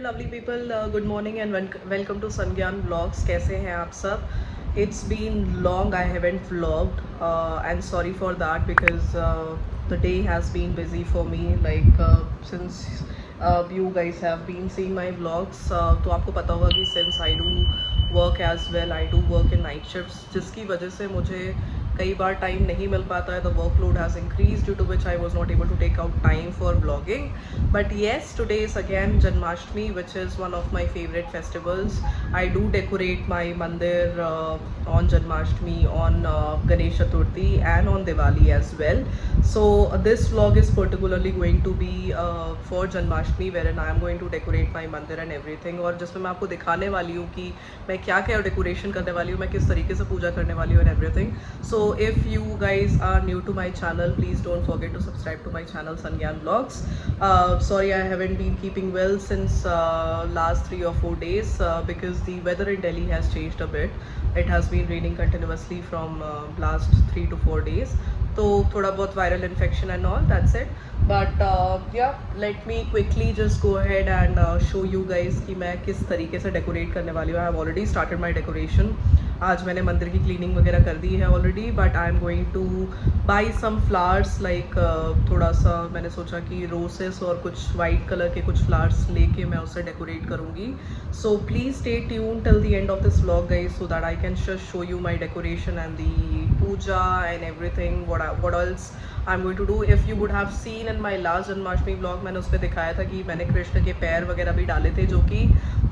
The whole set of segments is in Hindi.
Lovely people, good morning and welcome to Sangyan vlogs. कैसे हैं आप सब? It's been long I haven't vlogged and sorry for that because the day has been busy for me, like since you guys have been seeing my vlogs, तो आपको पता होगा कि since I do work as well, I do work in night shifts, जिसकी वजह से मुझे कई बार टाइम नहीं मिल पाता है. The workload has increase due to which I was not able to take out time for blogging. But yes, today is again Janmashtami which is one of my favourite festivals. I do decorate my mandir on Janmashtami, on Ganesh Chaturthi and on Diwali as well. So this vlog is particularly going to be for Janmashtami, wherein I am going to decorate my mandir and everything, और जिसमें मैं आपको दिखाने वाली हूँ कि मैं क्या क्या डेकोरेशन करने वाली हूँ, मैं किस तरीके से पूजा करने वाली हूँ and everything. So if you guys are new to my channel, please don't forget to subscribe to my channel Sangyan Vlogs. Sorry I haven't been keeping well since last 3 or 4 days because the weather in Delhi has changed a bit. It has been raining continuously from last 3 to 4 days. तो थोड़ा बहुत viral infection and all, that's it. But ya let me quickly just go ahead and show you guys कि मैं किस तरीके से डेकोरेट करने वाली हूँ. I have already started my decoration. आज मैंने मंदिर की क्लीनिंग वगैरह कर दी है already, but I am going to buy some flowers. Like थोड़ा सा मैंने सोचा कि रोसेस और कुछ वाइट कलर के कुछ फ्लावर्स लेके मैं उसे डेकोरेट करूँगी. So please stay tune till the end of this vlog guys, so that I can just show you my decoration and the puja and everything. What else I'm going to do. If you would have seen in my last Janmashtami vlog, मैंने उस पर दिखाया था कि मैंने कृष्ण के पैर वगैरह भी डाले थे, जो कि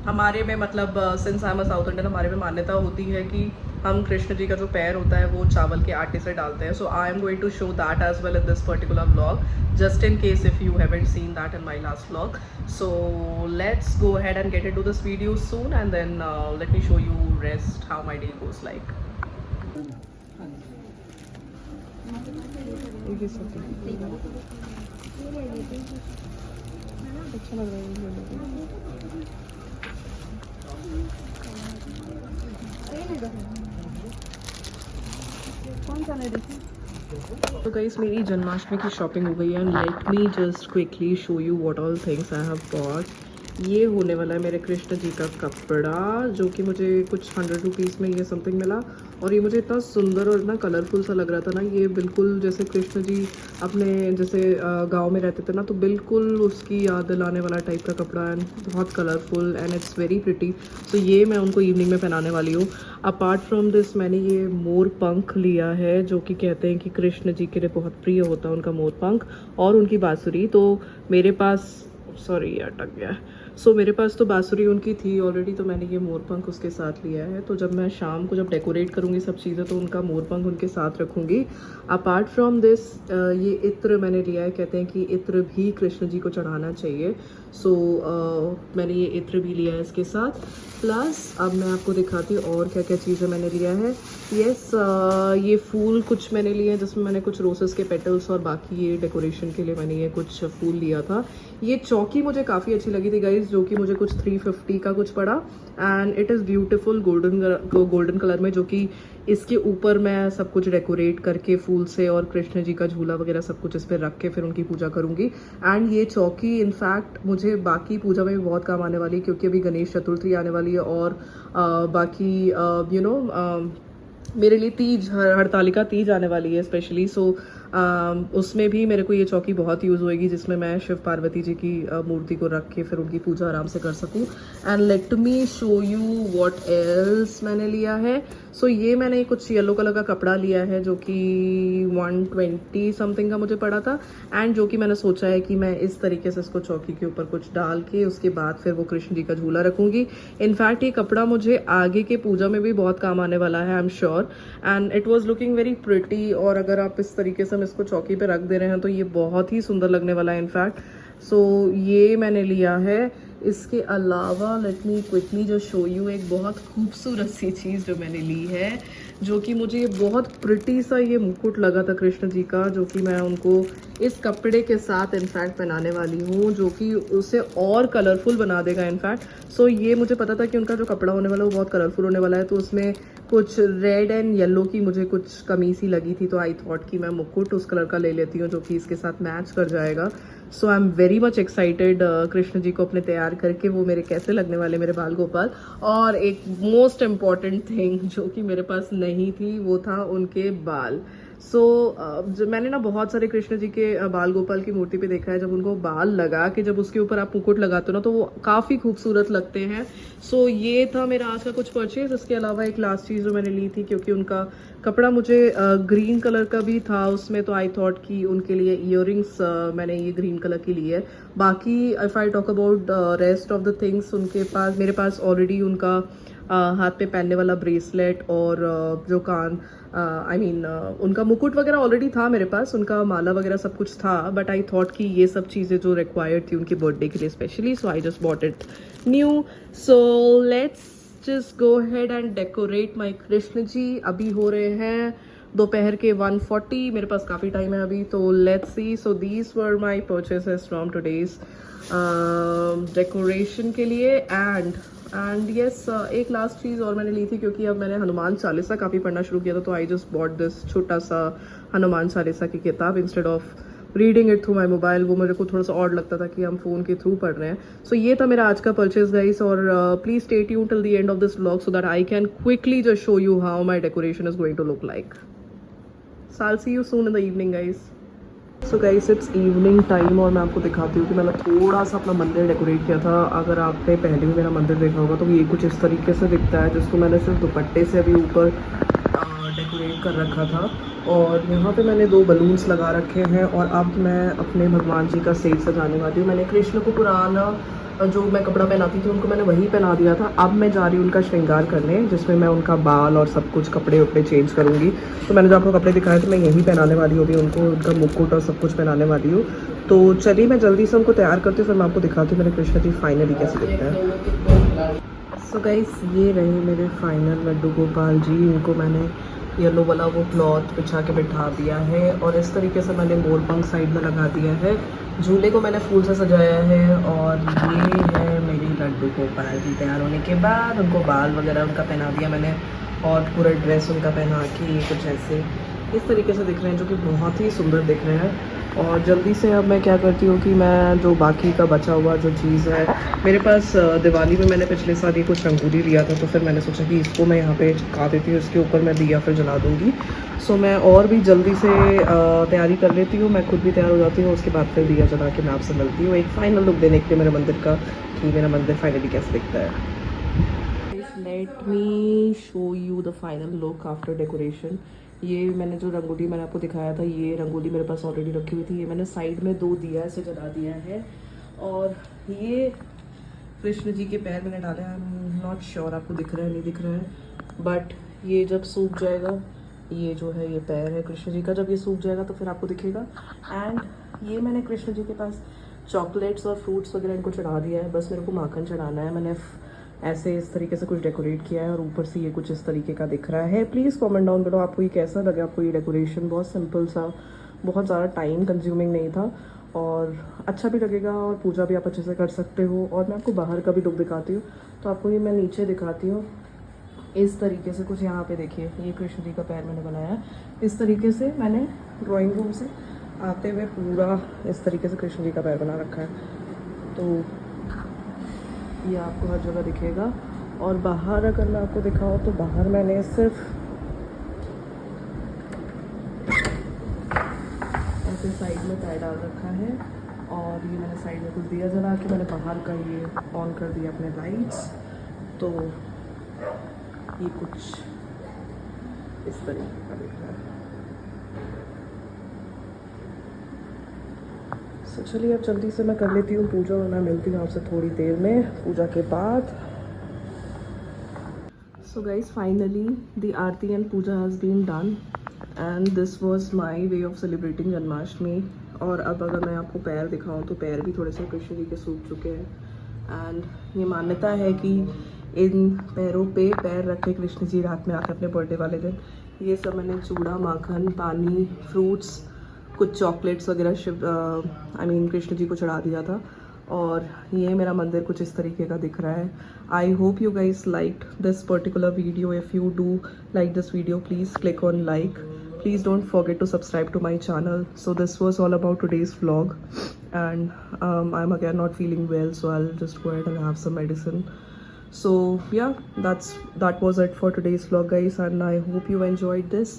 हमारे में मतलब since I am a south Indian, हमारे में मान्यता होती है कि हम कृष्ण जी का जो पैर होता है वो चावल के आटे से डालते हैं. So I am going to show that as well in this particular vlog, just in case if you haven't seen that in my last vlog. So let's go ahead and get into this video soon, and then let me show you rest how my day goes like. अच्छा लग रहा है. तो गाइस, मेरी जन्माष्टमी की शॉपिंग हो गई है. Let me just quickly show you what all things I have bought. ये होने वाला है मेरे कृष्ण जी का कपड़ा, जो कि मुझे कुछ 100 रुपीज़ में ये समथिंग मिला. और ये मुझे इतना सुंदर और इतना कलरफुल सा लग रहा था ना. ये बिल्कुल जैसे कृष्ण जी अपने जैसे गांव में रहते थे ना, तो बिल्कुल उसकी याद दिलाने वाला टाइप का कपड़ा है. बहुत colourful and it's very pretty. So ये मैं उनको इवनिंग में पहनाने वाली हूँ. अपार्ट फ्रॉम दिस, मैंने ये मोर पंख लिया है, जो कि कहते हैं कि कृष्ण जी के लिए बहुत प्रिय होता है उनका मोर पंख और उनकी बांसुरी. तो मेरे पास, सॉरी अटक गया. सो मेरे पास तो बांसुरी उनकी थी ऑलरेडी, तो मैंने ये मोरपंख उसके साथ लिया है. तो जब मैं शाम को जब डेकोरेट करूँगी सब चीज़ें, तो उनका मोरपंख उनके साथ रखूँगी. अपार्ट फ्रॉम दिस, ये इत्र मैंने लिया है. कहते हैं कि इत्र भी कृष्ण जी को चढ़ाना चाहिए. सो मैंने ये इत्र भी लिया है इसके साथ. प्लस अब मैं आपको दिखाती हूँ और क्या क्या चीज़ें मैंने लिया है. येस, ये फूल कुछ मैंने लिए हैं, जिसमें मैंने कुछ रोसेस के पेटल्स और बाकी ये डेकोरेशन के लिए मैंने ये कुछ फूल लिया था. ये चौकी मुझे काफ़ी अच्छी लगी थी गाइज, जो कि मुझे कुछ 350 का कुछ पड़ा. And it is beautiful golden colour में, जो कि इसके ऊपर मैं सब कुछ डेकोरेट करके फूल से और कृष्ण जी का झूला वगैरह सब कुछ इस पर रख के फिर उनकी पूजा करूँगी. एंड ये चौकी इनफैक्ट मुझे बाकी पूजा में भी बहुत काम आने वाली है, क्योंकि अभी गणेश चतुर्थी आने वाली है. और बाकी यू नो मेरे लिए तीज, हरतालिका तीज आने वाली है स्पेशली. सो उसमें भी मेरे को ये चौकी बहुत यूज़ होएगी, जिसमें मैं शिव पार्वती जी की मूर्ति को रख के फिर उनकी पूजा आराम से कर सकूं. And let me show you what else मैंने लिया है. सो ये मैंने कुछ येलो कलर का कपड़ा लिया है, जो कि 120 समथिंग का मुझे पड़ा था. एंड जो कि मैंने सोचा है कि मैं इस तरीके से इसको चौकी के ऊपर कुछ डाल के उसके बाद फिर वो कृष्ण जी का झूला रखूँगी. इनफैक्ट ये कपड़ा मुझे आगे के पूजा में भी बहुत काम आने वाला है, I am sure. And it was looking very pretty. और अगर आप इस तरीके से इसको चौकी पे रख दे रहे हैं तो ये बहुत ही सुंदर लगने वाला है इनफैक्ट. सो ये मैंने लिया है. इसके अलावा लेट मी क्विकली जो शो यू एक बहुत खूबसूरत सी चीज़ जो मैंने ली है, जो कि मुझे बहुत प्रिटी सा ये मुकुट लगा था कृष्ण जी का, जो कि मैं उनको इस कपड़े के साथ इनफैक्ट पहनाने वाली हूँ, जो कि उसे और कलरफुल बना देगा इनफैक्ट. सो ये मुझे पता था कि उनका जो कपड़ा होने वाला है वो बहुत कलरफुल होने वाला है, तो उसमें कुछ रेड एंड येलो की मुझे कुछ कमी सी लगी थी, तो आई थॉट कि मैं मुकुट उस कलर का ले लेती हूँ जो कि इसके साथ मैच कर जाएगा। So I am very much excited Krishna ji को अपने तैयार करके वो मेरे कैसे लगने वाले मेरे बाल गोपाल। और एक मोस्ट इम्पॉर्टेंट थिंग जो कि मेरे पास नहीं थी वो था उनके बाल। सो मैंने ना बहुत सारे कृष्ण जी के बाल गोपाल की मूर्ति पे देखा है, जब उनको बाल लगा के जब उसके ऊपर आप मुकुट लगाते हो ना तो वो काफ़ी खूबसूरत लगते हैं। सो ये था मेरा आज का कुछ परचेज। इसके अलावा एक लास्ट चीज़ जो मैंने ली थी, क्योंकि उनका कपड़ा मुझे ग्रीन कलर का भी था उसमें, तो आई थॉट कि उनके लिए ईयरिंग्स मैंने ये ग्रीन कलर की ली है। बाकी if I talk about rest of the things, उनके पास मेरे पास ऑलरेडी उनका हाथ पे पहनने वाला ब्रेसलेट और जो कान उनका मुकुट वगैरह ऑलरेडी था मेरे पास, उनका माला वगैरह सब कुछ था। बट आई थॉट कि ये सब चीज़ें जो रिक्वायर्ड थी उनकी बर्थडे के लिए specially, so I just bought it new. So let's just go head and decorate my Krishna ji. अभी हो रहे हैं दोपहर के 1:40, मेरे पास काफ़ी टाइम है अभी, तो let's see. So these were my purchases from today's decoration के लिए। एंड यस, एक लास्ट चीज़ और मैंने ली थी, क्योंकि अब मैंने हनुमान चालीसा काफ़ी पढ़ना शुरू किया था, तो आई जस्ट बॉट दिस छोटा सा हनुमान चालीसा की किताब instead of reading it through my mobile. वो मेरे को थोड़ा सा ऑड लगता था कि हम फ़ोन के थ्रू पढ़ रहे हैं। सो ये था मेरा आज का परचेज गाइस, और please stay tuned till the end of this vlog so that I can quickly just show you how my decoration is going to look like. So I see you soon in the evening guys. So guys it's evening time, और मैं आपको दिखाती हूँ कि मैंने थोड़ा सा अपना मंदिर डेकोरेट किया था। अगर आपने पहले भी मेरा मंदिर देखा होगा तो ये कुछ इस तरीके से दिखता है, जिसको मैंने सिर्फ दुपट्टे से अभी ऊपर डेकोरेट कर रखा था। और यहाँ पे मैंने 2 बलून्स लगा रखे हैं, और अब मैं अपने भगवान जी का स्टेज सजाने वाली हूँ। मैंने कृष्ण को पुराना जो मैं कपड़ा पहनाती थी उनको मैंने वही पहना दिया था। अब मैं जा रही हूँ उनका श्रृंगार करने, जिसमें मैं उनका बाल और सब कुछ कपड़े उपड़े चेंज करूँगी। तो मैंने जो आपको कपड़े दिखाए थे मैं यही पहनाने वाली हूँ अभी उनको, उनका मुकुट और सब कुछ पहनाने वाली हूँ। तो चलिए मैं जल्दी से उनको तैयार करती हूँ, फिर मैं आपको दिखाती हूँ मेरे कृष्ण जी फाइनली कैसे दिखते हैं। सो गाइस ये रहे मेरे फाइनल लड्डू गोपाल जी। इनको मैंने येलो वाला वो क्लॉथ बिछा के बिठा दिया है, और इस तरीके से मैंने मोरपंख साइड में लगा दिया है। झूले को मैंने फूल से सजाया है, और ये है मेरी लड्डू गोपाल जी तैयार होने के बाद। उनको बाल वगैरह उनका पहना दिया मैंने, और पूरा ड्रेस उनका पहना के कुछ ऐसे इस तरीके से दिख रहे हैं, जो कि बहुत ही सुंदर दिख रहे हैं। और जल्दी से अब मैं क्या करती हूँ कि मैं जो बाकी का बचा हुआ जो चीज़ है मेरे पास, दिवाली में मैंने पिछले साल ये कुछ रंगोली लिया था, तो फिर मैंने सोचा कि इसको मैं यहाँ पे चिपका देती हूँ, इसके ऊपर मैं दिया फिर जला दूँगी। सो मैं और भी जल्दी से तैयारी कर लेती हूँ, मैं खुद भी तैयार हो जाती हूँ, उसके बाद फिर दिया जला के मैं आपसे मिलती हूँ एक फ़ाइनल लुक देने के लिए मेरे मंदिर का, कि मेरा मंदिर फाइनली कैसे दिखता है। Let me show you the final look after decoration. ये मैंने जो रंगोली मैंने आपको दिखाया था, ये रंगोली मेरे पास ऑलरेडी रखी हुई थी। ये मैंने साइड में 2 दिया ऐसे जला दिया है, और ये कृष्ण जी के पैर मैंने डाले हैं। आई एम नॉट श्योर आपको दिख रहा है नहीं दिख रहा है, बट ये जब सूख जाएगा, ये जो है ये पैर है कृष्ण जी का, जब ये सूख जाएगा तो फिर आपको दिखेगा। एंड ये मैंने कृष्ण जी के पास चॉकलेट्स और फ्रूट्स वगैरह इनको चढ़ा दिया है, बस मेरे को माखन चढ़ाना है। मैंने ऐसे इस तरीके से कुछ डेकोरेट किया है, और ऊपर से ये कुछ इस तरीके का दिख रहा है। प्लीज़ कमेंट डाउन करो आपको ये कैसा लगा, आपको ये डेकोरेशन। बहुत सिंपल सा, बहुत ज़्यादा टाइम कंज्यूमिंग नहीं था, और अच्छा भी लगेगा, और पूजा भी आप अच्छे से कर सकते हो। और मैं आपको बाहर का भी लुक दिखाती हूँ, तो आपको ये मैं नीचे दिखाती हूँ इस तरीके से कुछ। यहाँ पे देखिए ये कृष्ण जी का पैर मैंने बनाया इस तरीके से, मैंने ड्राइंग रूम से आते हुए पूरा इस तरीके से कृष्ण जी का पैर बना रखा है, तो ये आपको हर जगह दिखेगा। और बाहर अगर मैं आपको दिखाऊँ तो बाहर मैंने सिर्फ ऐसे साइड में पैर डाल रखा है, और ये मैंने साइड में कुछ दिया जला के मैंने बाहर का ये ऑन कर दिया अपने लाइट्स, तो ये कुछ इस तरीके का दिख रहा है। तो चलिए अब जल्दी से मैं कर लेती हूँ पूजा, और मैं मिलती हूँ आपसे थोड़ी देर में पूजा के बाद। So guys finally the aarti and puja has been done, and this was my way of celebrating Janmashtami. और अब अगर मैं आपको पैर दिखाऊं तो पैर भी थोड़े से कृष्ण जी के सूख चुके हैं, एंड ये मान्यता है कि इन पैरों पे पैर रख के कृष्ण जी रात में आकर अपने बर्थडे वाले दिन ये सब मैंने चूड़ा, माखन, पानी, फ्रूट्स, कुछ चॉकलेट्स वगैरह कृष्ण जी को चढ़ा दिया था। और ये मेरा मंदिर कुछ इस तरीके का दिख रहा है. I hope you guys like this particular video. If you do like this video, please click on like. Please don't forget to subscribe to my channel. So this was all about today's vlog, and I'm again not feeling well, so I'll just go ahead and have some medicine. So yeah, that was it for today's vlog guys, and I hope you enjoyed this,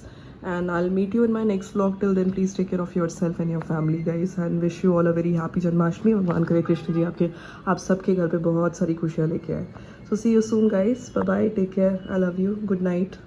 and I'll meet you in my next vlog. Till then, please take care of yourself and your family guys, and wish you all a very happy Janmashtami. भगवान करे कृष्ण जी आप सबके घर पे बहुत सारी खुशियाँ लेके आए. So see you soon guys. Bye bye, take care, I love you, good night.